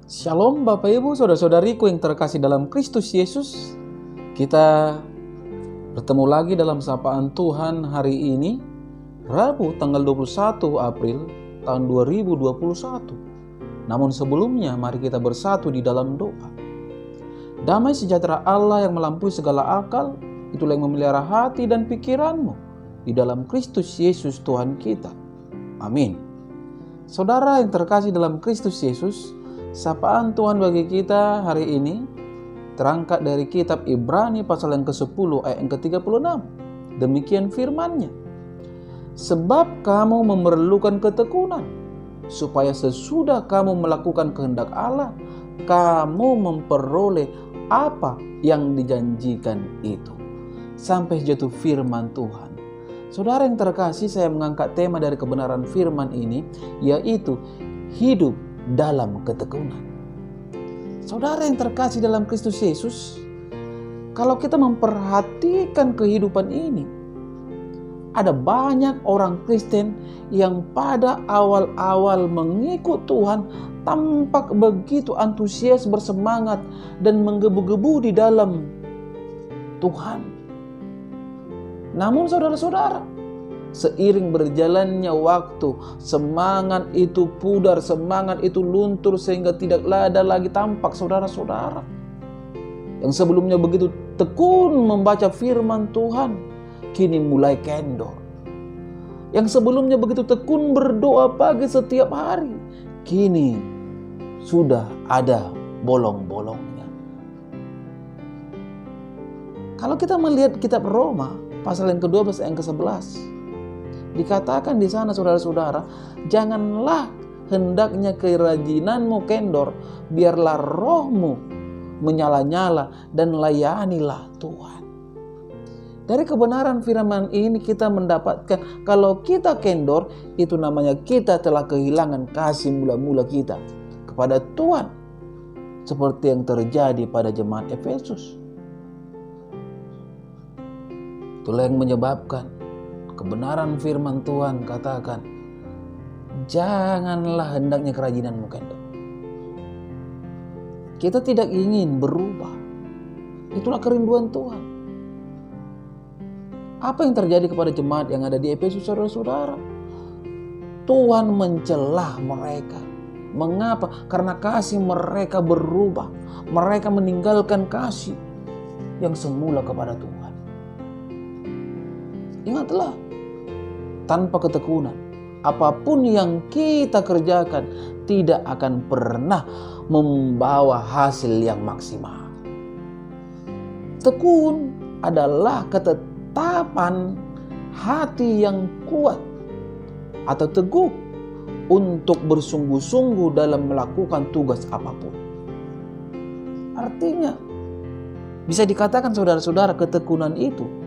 Shalom Bapak Ibu, Saudara-saudariku yang terkasih dalam Kristus Yesus. Kita bertemu lagi dalam sapaan Tuhan hari ini, Rabu tanggal 21 April tahun 2021. Namun sebelumnya mari kita bersatu di dalam doa. Damai sejahtera Allah yang melampaui segala akal, itulah yang memelihara hati dan pikiranmu di dalam Kristus Yesus Tuhan kita. Amin. Saudara yang terkasih dalam Kristus Yesus, sapaan Tuhan bagi kita hari ini terangkat dari kitab Ibrani pasal yang ke-10 ayat yang ke-36. Demikian firman-Nya. Sebab kamu memerlukan ketekunan, supaya sesudah kamu melakukan kehendak Allah, kamu memperoleh apa yang dijanjikan itu. Sampai jatuh firman Tuhan. Saudara yang terkasih, saya mengangkat tema dari kebenaran firman ini, yaitu hidup dalam ketekunan. Saudara yang terkasih dalam Kristus Yesus, kalau kita memperhatikan kehidupan ini, ada banyak orang Kristen yang pada awal-awal mengikut Tuhan tampak begitu antusias, bersemangat, dan menggebu-gebu di dalam Tuhan. Namun saudara-saudara, seiring berjalannya waktu, semangat itu pudar, semangat itu luntur sehingga tidak ada lagi tampak saudara-saudara. Yang sebelumnya begitu tekun membaca firman Tuhan, kini mulai kendor. Yang sebelumnya begitu tekun berdoa pagi setiap hari, kini sudah ada bolong-bolongnya. Kalau kita melihat kitab Roma, pasal yang ke-12 ayat yang ke-11, dikatakan di sana saudara-saudara, janganlah hendaknya kerajinanmu kendor, biarlah rohmu menyala-nyala dan layanilah Tuhan. Dari kebenaran firman ini kita mendapatkan kalau kita kendor, itu namanya kita telah kehilangan kasih mula-mula kita kepada Tuhan, seperti yang terjadi pada jemaat Efesus. Itulah yang menyebabkan kebenaran firman Tuhan katakan, janganlah hendaknya kerajinanmu kendor. Kita tidak ingin berubah. Itulah kerinduan Tuhan. Apa yang terjadi kepada jemaat yang ada di Efesus, saudara-saudara? Tuhan mencelah mereka. Mengapa? Karena kasih mereka berubah. Mereka meninggalkan kasih yang semula kepada Tuhan. Ingatlah, tanpa ketekunan, apapun yang kita kerjakan tidak akan pernah membawa hasil yang maksimal. Tekun adalah ketetapan hati yang kuat atau teguh untuk bersungguh-sungguh dalam melakukan tugas apapun. Artinya, bisa dikatakan saudara-saudara, ketekunan itu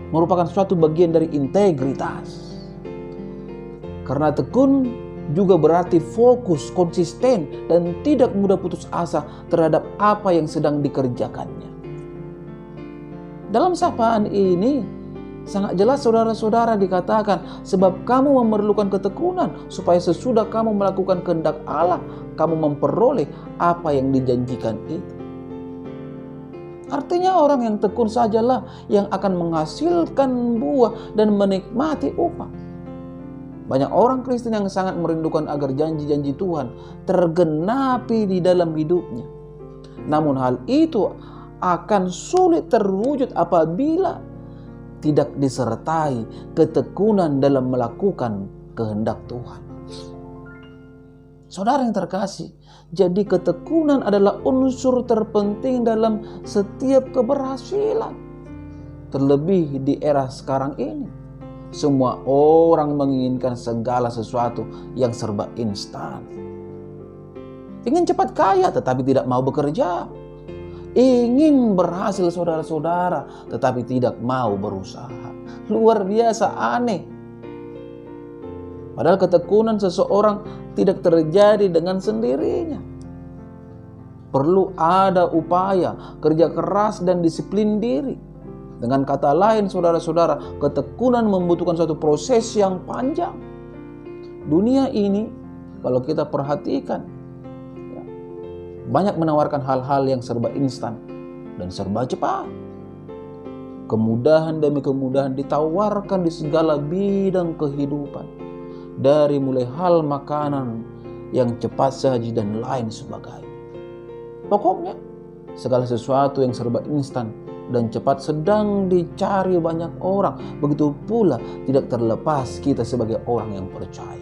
merupakan suatu bagian dari integritas. Karena tekun juga berarti fokus, konsisten, dan tidak mudah putus asa terhadap apa yang sedang dikerjakannya. Dalam sapaan ini sangat jelas saudara-saudara dikatakan, sebab kamu memerlukan ketekunan, supaya sesudah kamu melakukan kehendak Allah, kamu memperoleh apa yang dijanjikan itu. Artinya orang yang tekun sajalah yang akan menghasilkan buah dan menikmati upah. Banyak orang Kristen yang sangat merindukan agar janji-janji Tuhan tergenapi di dalam hidupnya. Namun hal itu akan sulit terwujud apabila tidak disertai ketekunan dalam melakukan kehendak Tuhan. Saudara yang terkasih, jadi ketekunan adalah unsur terpenting dalam setiap keberhasilan. Terlebih di era sekarang ini, semua orang menginginkan segala sesuatu yang serba instan. Ingin cepat kaya tetapi tidak mau bekerja. Ingin berhasil saudara-saudara tetapi tidak mau berusaha. Luar biasa aneh. Padahal ketekunan seseorang tidak terjadi dengan sendirinya. Perlu ada upaya, kerja keras, dan disiplin diri. Dengan kata lain, saudara-saudara, ketekunan membutuhkan suatu proses yang panjang. Dunia ini, kalau kita perhatikan, banyak menawarkan hal-hal yang serba instan dan serba cepat. Kemudahan demi kemudahan ditawarkan di segala bidang kehidupan, dari mulai hal makanan yang cepat saji dan lain sebagainya. Pokoknya segala sesuatu yang serba instan dan cepat sedang dicari banyak orang. Begitu pula tidak terlepas kita sebagai orang yang percaya.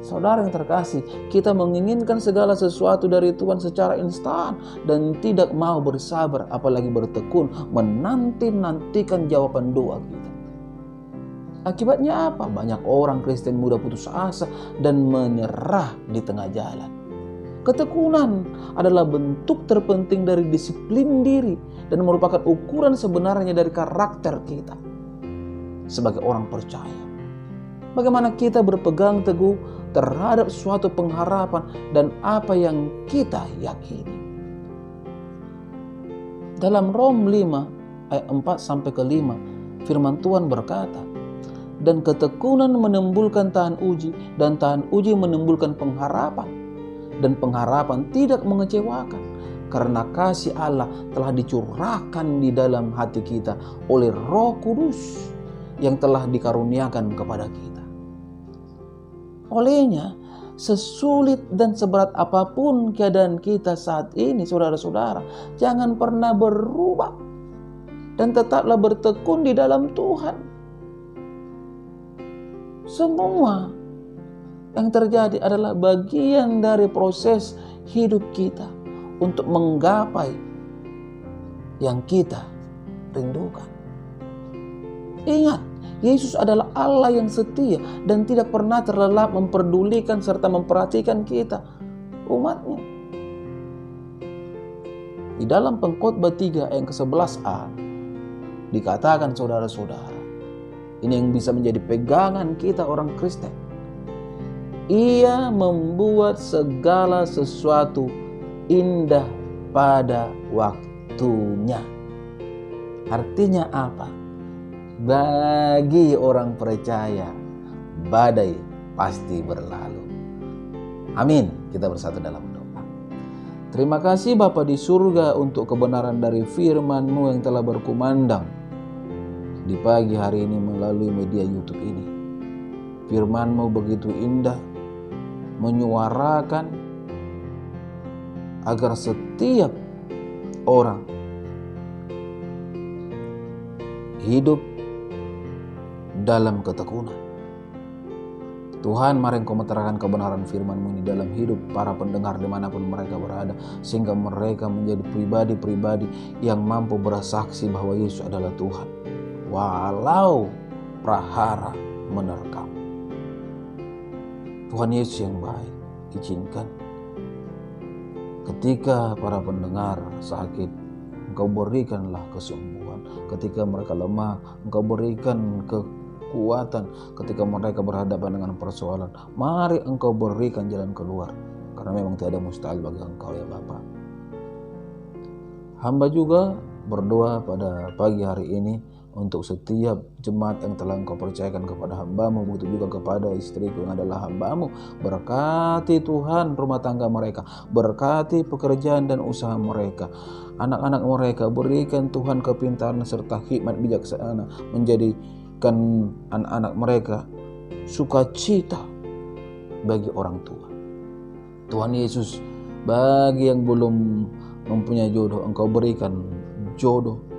Saudara yang terkasih, kita menginginkan segala sesuatu dari Tuhan secara instan dan tidak mau bersabar, apalagi bertekun menanti-nantikan jawaban doa kita. Akibatnya apa? Banyak orang Kristen mudah putus asa dan menyerah di tengah jalan. Ketekunan adalah bentuk terpenting dari disiplin diri dan merupakan ukuran sebenarnya dari karakter kita sebagai orang percaya. Bagaimana kita berpegang teguh terhadap suatu pengharapan dan apa yang kita yakini. Dalam Rom 5 ayat 4-5 firman Tuhan berkata, dan ketekunan menimbulkan tahan uji, dan tahan uji menimbulkan pengharapan, dan pengharapan tidak mengecewakan, karena kasih Allah telah dicurahkan di dalam hati kita oleh Roh Kudus yang telah dikaruniakan kepada kita. Olehnya, sesulit dan seberat apapun keadaan kita saat ini, saudara-saudara, jangan pernah berubah dan tetaplah bertekun di dalam Tuhan. Semua yang terjadi adalah bagian dari proses hidup kita untuk menggapai yang kita rindukan. Ingat, Yesus adalah Allah yang setia dan tidak pernah terlelap memperdulikan serta memperhatikan kita, umatnya. Di dalam Pengkhotbah 3 ayat ke-11a dikatakan, saudara-saudara, ini yang bisa menjadi pegangan kita orang Kristen. Ia membuat segala sesuatu indah pada waktunya. Artinya apa? Bagi orang percaya, badai pasti berlalu. Amin. Kita bersatu dalam doa. Terima kasih Bapa di surga untuk kebenaran dari firman-Mu yang telah berkumandang di pagi hari ini melalui media YouTube ini. Firman-Mu begitu indah, menyuarakan agar setiap orang hidup dalam ketekunan. Tuhan, mari Engkau meterangkan kebenaran firman-Mu ini dalam hidup para pendengar dimanapun mereka berada, sehingga mereka menjadi pribadi-pribadi yang mampu bersaksi bahwa Yesus adalah Tuhan, walau prahara menerkam. Tuhan Yesus yang baik, izinkan ketika para pendengar sakit, Engkau berikanlah kesembuhan. Ketika mereka lemah, Engkau berikan kekuatan. Ketika mereka berhadapan dengan persoalan, mari Engkau berikan jalan keluar. Karena memang tidak ada mustahil bagi Engkau ya Bapa. Hamba juga berdoa pada pagi hari ini untuk setiap jemaat yang telah Engkau percayakan kepada hamba-Mu, begitu juga kepada istriku yang adalah hamba-Mu. Berkati Tuhan rumah tangga mereka, berkati pekerjaan dan usaha mereka, anak-anak mereka, berikan Tuhan kepintaran serta hikmat bijaksana, menjadikan anak-anak mereka sukacita bagi orang tua. Tuhan Yesus, bagi yang belum mempunyai jodoh, Engkau berikan jodoh.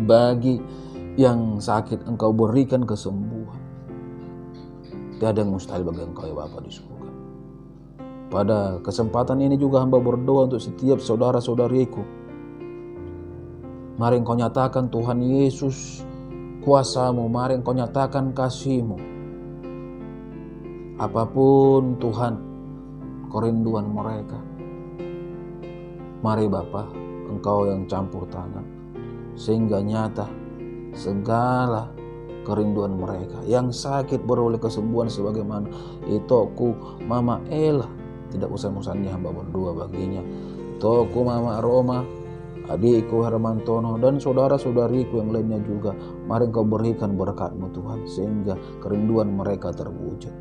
Bagi yang sakit, Engkau berikan kesembuhan. Tiada yang mustahil bagi Engkau ya Bapa di surga. Pada kesempatan ini juga hamba berdoa untuk setiap saudara-saudariku. Mari Engkau nyatakan Tuhan Yesus kuasa-Mu, mari Engkau nyatakan kasih-Mu. Apapun Tuhan kerinduan mereka, mari Bapa, Engkau yang campur tangan sehingga nyata segala kerinduan mereka. Yang sakit beroleh kesembuhan sebagaimana itoku Mama Ella, tidak usah-usahnya hamba berdoa baginya. Itoku Mama Roma, adikku Hermantono, dan saudara-saudariku yang lainnya juga. Mari Engkau berikan berkat-Mu Tuhan, sehingga kerinduan mereka terwujud.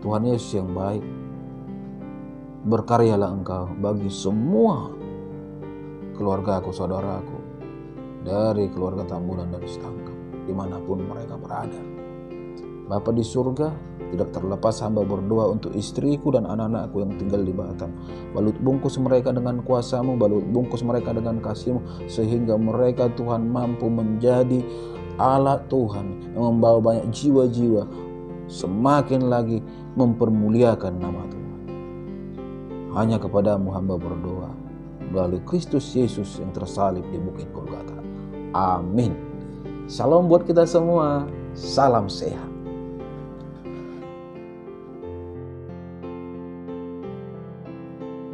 Tuhan Yesus yang baik, Berkaryalah Engkau bagi semua keluargaku, saudaraku, dari keluarga Tambunan dan Stangkap, dimanapun mereka berada. Bapa di surga, tidak terlepas hamba berdoa untuk istriku dan anak-anakku yang tinggal di Batam. Balut bungkus mereka dengan kuasa-Mu, balut bungkus mereka dengan kasih-Mu, sehingga mereka Tuhan mampu menjadi alat Tuhan yang membawa banyak jiwa-jiwa semakin lagi mempermuliakan nama Tuhan. Hanya kepadamu hamba berdoa melalui Kristus Yesus yang tersalib di Bukit Golgota. Amin. Shalom buat kita semua. Salam sehat.